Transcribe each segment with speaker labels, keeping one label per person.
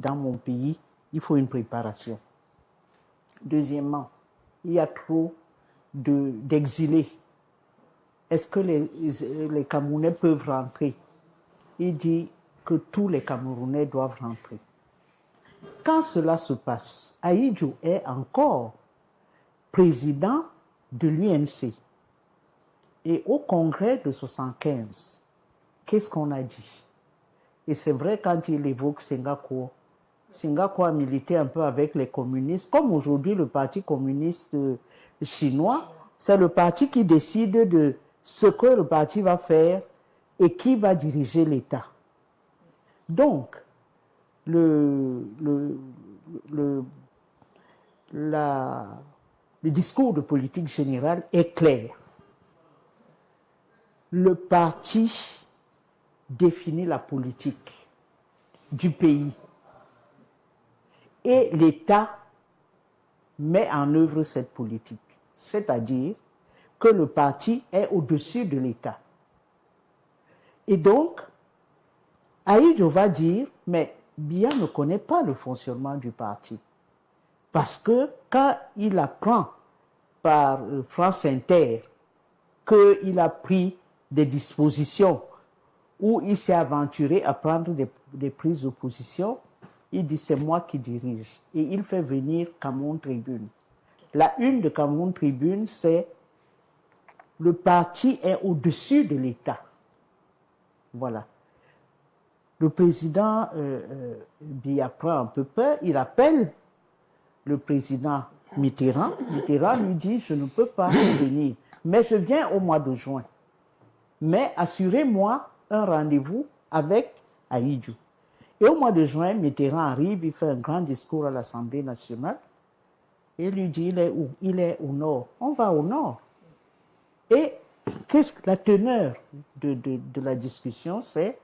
Speaker 1: dans mon pays, il faut une préparation. Deuxièmement, il y a trop d'exilés. Est-ce que les Camerounais peuvent rentrer? Il dit que tous les Camerounais doivent rentrer. Quand cela se passe, Ahidjo est encore président de l'UNC. Et au congrès de 1975, qu'est-ce qu'on a dit? Et c'est vrai quand il évoque Senghor. Senghor a milité un peu avec les communistes. Comme aujourd'hui, le Parti communiste chinois, c'est le parti qui décide de ce que le parti va faire et qui va diriger l'État. Donc, le discours de politique générale est clair. Le parti définit la politique du pays et l'État met en œuvre cette politique. C'est-à-dire que le parti est au-dessus de l'État. Et donc, Ahidjo va dire, mais Biya ne connaît pas le fonctionnement du parti. Parce que quand il apprend par France Inter qu'il a pris des dispositions où il s'est aventuré à prendre des prises de position, il dit c'est moi qui dirige. Et il fait venir Cameroun Tribune. La une de Cameroun Tribune, c'est le parti est au-dessus de l'État. Voilà. Le président Biya prend un peu peur, il appelle le président Mitterrand. Mitterrand lui dit, je ne peux pas venir, mais je viens au mois de juin. Mais assurez-moi un rendez-vous avec Ahidjo. Et au mois de juin, Mitterrand arrive, il fait un grand discours à l'Assemblée nationale. Et il lui dit, il est où? Il est au nord. On va au nord. Et qu'est-ce que la teneur de la discussion, c'est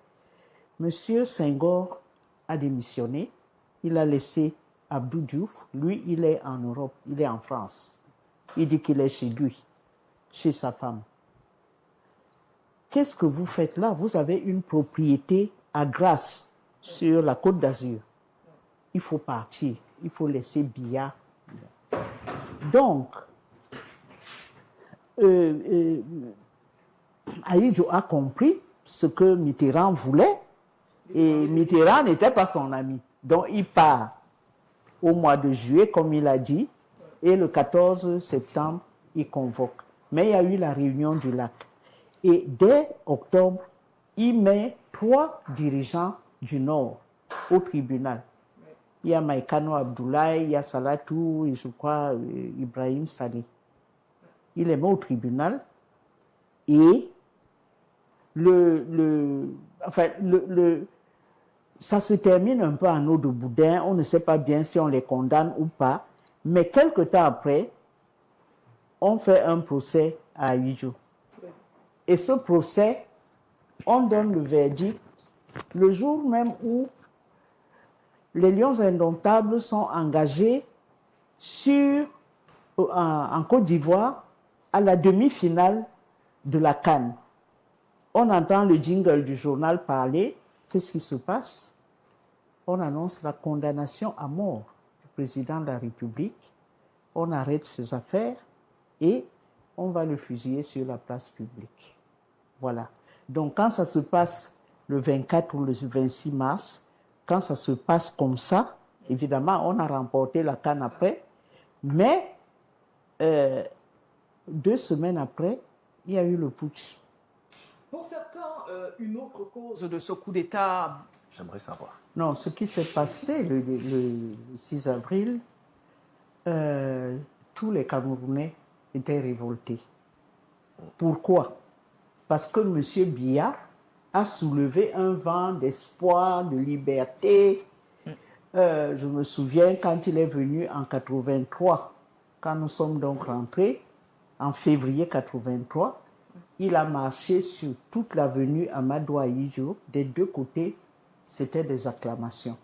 Speaker 1: M. Senghor a démissionné, il a laissé Abdou Diouf, lui il est en Europe, il est en France. Il dit qu'il est chez lui, chez sa femme. Qu'est-ce que vous faites là? Vous avez une propriété à Grasse, sur la Côte d'Azur. Il faut partir, il faut laisser Biya. Donc, Ahidjo a compris ce que Mitterrand voulait et Mitterrand n'était pas son ami. Donc, il part au mois de juillet, comme il a dit, et le 14 septembre, il convoque. Mais il y a eu la réunion du lac. Et dès octobre, il met 3 dirigeants du Nord au tribunal. Il y a Maïkano Abdoulaye, il y a Salatou, et je crois Ibrahim Sali. Il les met au tribunal et ça se termine un peu en eau de boudin. On ne sait pas bien si on les condamne ou pas. Mais quelque temps après, on fait un procès à Ahidjo. Et ce procès, on donne le verdict le jour même où les Lions Indomptables sont engagés en Côte d'Ivoire à la demi-finale de la CAN. On entend le jingle du journal parler. Qu'est-ce qui se passe? On annonce la condamnation à mort du président de la République. On arrête ses affaires et on va le fusiller sur la place publique. Voilà. Donc quand ça se passe le 24 ou le 26 mars, quand ça se passe comme ça, évidemment, on a remporté la CAN après, mais 2 semaines après, il y a eu le putsch.
Speaker 2: Pour certains, une autre cause de ce coup d'État...
Speaker 3: J'aimerais savoir.
Speaker 1: Non, ce qui s'est passé le 6 avril, tous les Camerounais étaient révoltés. Pourquoi? Parce que M. Biya a soulevé un vent d'espoir, de liberté. Je me souviens quand il est venu en 83, quand nous sommes donc rentrés, en février 83, il a marché sur toute l'avenue Amadou Ahidjo. Des 2 côtés, c'était des acclamations.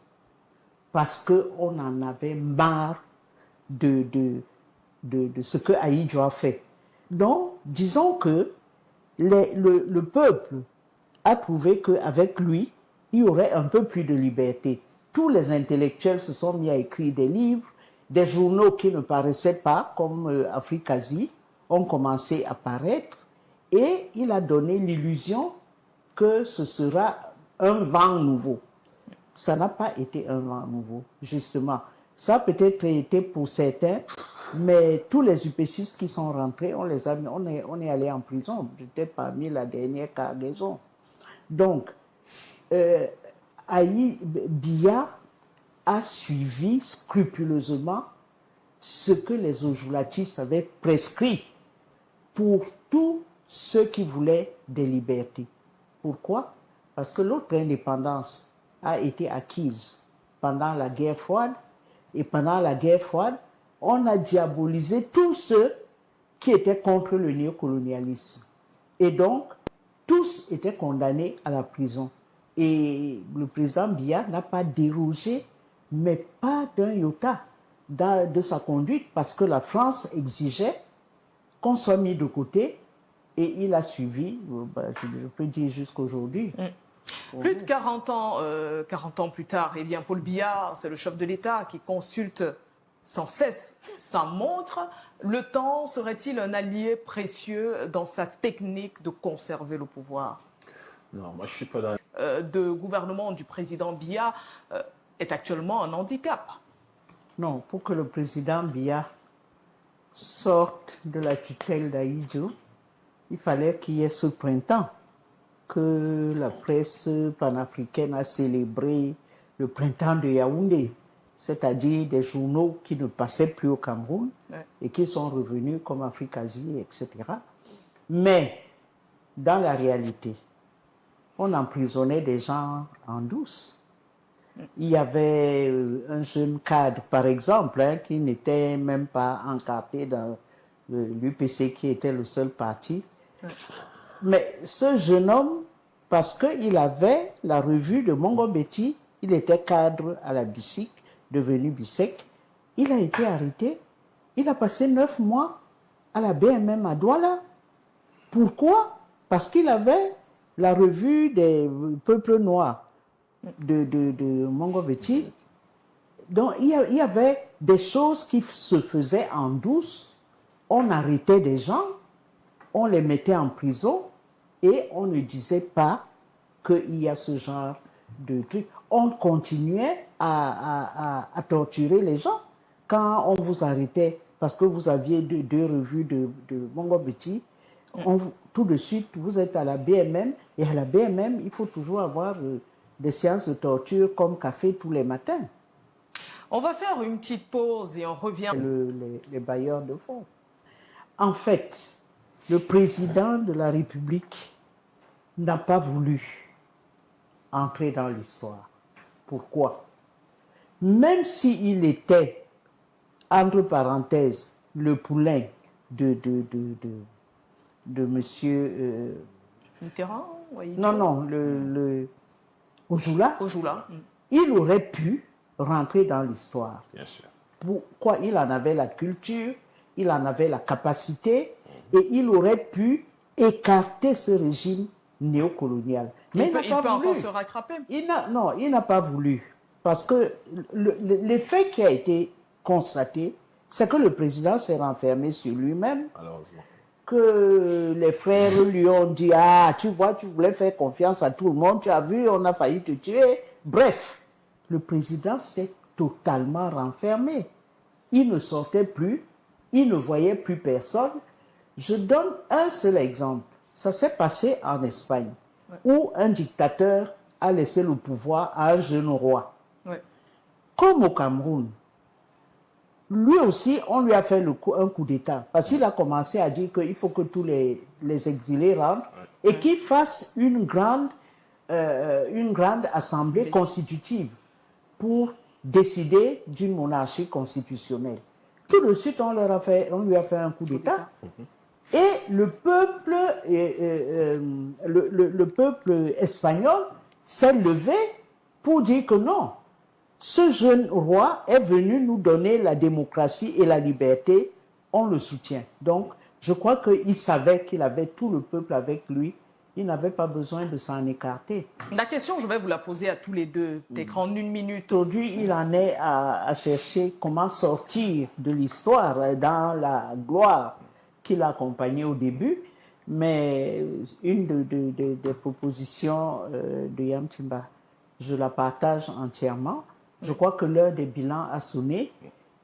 Speaker 1: Parce qu'on en avait marre de ce que Ahidjo a fait. Donc, disons que le peuple a trouvé qu'avec lui, il y aurait un peu plus de liberté. tous les intellectuels se sont mis à écrire des livres, des journaux qui ne paraissaient pas, comme Africasie, ont commencé à paraître, et il a donné l'illusion que ce sera un vent nouveau. Ça n'a pas été un vent nouveau, justement. Ça a peut-être été pour certains, mais tous les UP6 qui sont rentrés, on est allé en prison. J'étais parmi la dernière cargaison. Donc, Aïe Biya a suivi scrupuleusement ce que les ojulatistes avaient prescrit pour tous ceux qui voulaient des libertés. Pourquoi? Parce que l'autre indépendance a été acquise pendant la guerre froide, et pendant la guerre froide, on a diabolisé tous ceux qui étaient contre le néocolonialisme. Et donc, tous étaient condamnés à la prison. Et le président Biya n'a pas dérogé, mais pas d'un iota de sa conduite, parce que la France exigeait qu'on soit mis de côté, et il a suivi, je peux dire jusqu'aujourd'hui.
Speaker 2: Plus de 40 ans plus tard, eh bien, Paul Biya, c'est le chef de l'État qui consulte sans cesse sa montre. Le temps serait-il un allié précieux dans sa technique de conserver le pouvoir?
Speaker 3: Non, moi je suis pas dans...
Speaker 2: Le gouvernement du président Biya est actuellement un handicap.
Speaker 1: Non, pour que le président Biya sorte de la tutelle d'Ahidjo, il fallait qu'il y ait ce printemps que la presse panafricaine a célébré, le printemps de Yaoundé, c'est-à-dire des journaux qui ne passaient plus au Cameroun et qui sont revenus comme Africasie, etc. Mais dans la réalité, on emprisonnait des gens en douce. Il y avait un jeune cadre, par exemple, qui n'était même pas encarté dans l'UPC, qui était le seul parti. Mais ce jeune homme, parce qu'il avait la revue de Mongo Betty, il était cadre à la BICIC, devenu BISEC, il a été arrêté. Il a passé 9 mois à la BMM à Douala. Pourquoi? Parce qu'il avait la revue des peuples noirs de Mongo Betty. Donc il y avait des choses qui se faisaient en douce. On arrêtait des gens, on les mettait en prison et on ne disait pas qu'il y a ce genre de truc. On continuait à torturer les gens quand on vous arrêtait parce que vous aviez deux revues de Mongo Betty. Tout de suite, vous êtes à la BMM et à la BMM, il faut toujours avoir des séances de torture comme café tous les matins.
Speaker 2: On va faire une petite pause et on revient.
Speaker 1: Les bailleurs de fonds. En fait, le président de la République n'a pas voulu entrer dans l'histoire. Pourquoi? Même s'il était, entre parenthèses, le poulain de monsieur...
Speaker 2: Mitterrand?
Speaker 1: Non, le Ojula. Il aurait pu rentrer dans l'histoire.
Speaker 3: Bien sûr.
Speaker 1: Pourquoi? Il en avait la culture, il en avait la capacité, et il aurait pu écarter ce régime néocolonial.
Speaker 2: Mais il peut encore se rattraper.
Speaker 1: Il n'a pas voulu. Parce que l'effet qui a été constaté, c'est que le président s'est renfermé sur lui-même.
Speaker 3: Malheureusement.
Speaker 1: Que les frères lui ont dit, ah, tu vois, tu voulais faire confiance à tout le monde, tu as vu, on a failli te tuer. Bref, le président s'est totalement renfermé. Il ne sortait plus, il ne voyait plus personne. Je donne un seul exemple. Ça s'est passé en Espagne, où un dictateur a laissé le pouvoir à un jeune roi. Comme au Cameroun, lui aussi, on lui a fait un coup d'État. Parce qu'il a commencé à dire qu'il faut que tous les exilés rentrent et qu'il fasse une grande assemblée constitutive pour décider d'une monarchie constitutionnelle. Tout de suite, on lui a fait un coup d'État. Et le peuple espagnol s'est levé pour dire que non, ce jeune roi est venu nous donner la démocratie et la liberté, on le soutient. Donc, je crois qu'il savait qu'il avait tout le peuple avec lui il n'avait pas besoin de s'en écarter.
Speaker 2: La question, je vais vous la poser à tous les deux, peut-être en une minute.
Speaker 1: Aujourd'hui, il en est à chercher comment sortir de l'histoire dans la gloire qui l'accompagnait au début. Mais une des propositions de Yamtimba, je la partage entièrement. Je crois que l'heure des bilans a sonné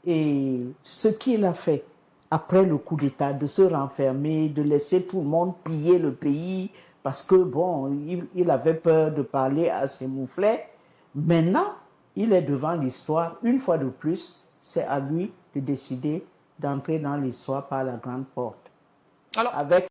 Speaker 1: et ce qu'il a fait après le coup d'État, de se renfermer, de laisser tout le monde piller le pays parce que, bon, il avait peur de parler à ses mouflets. Maintenant, il est devant l'histoire. Une fois de plus, c'est à lui de décider d'entrer dans l'histoire par la grande porte.
Speaker 2: Alors,
Speaker 1: avec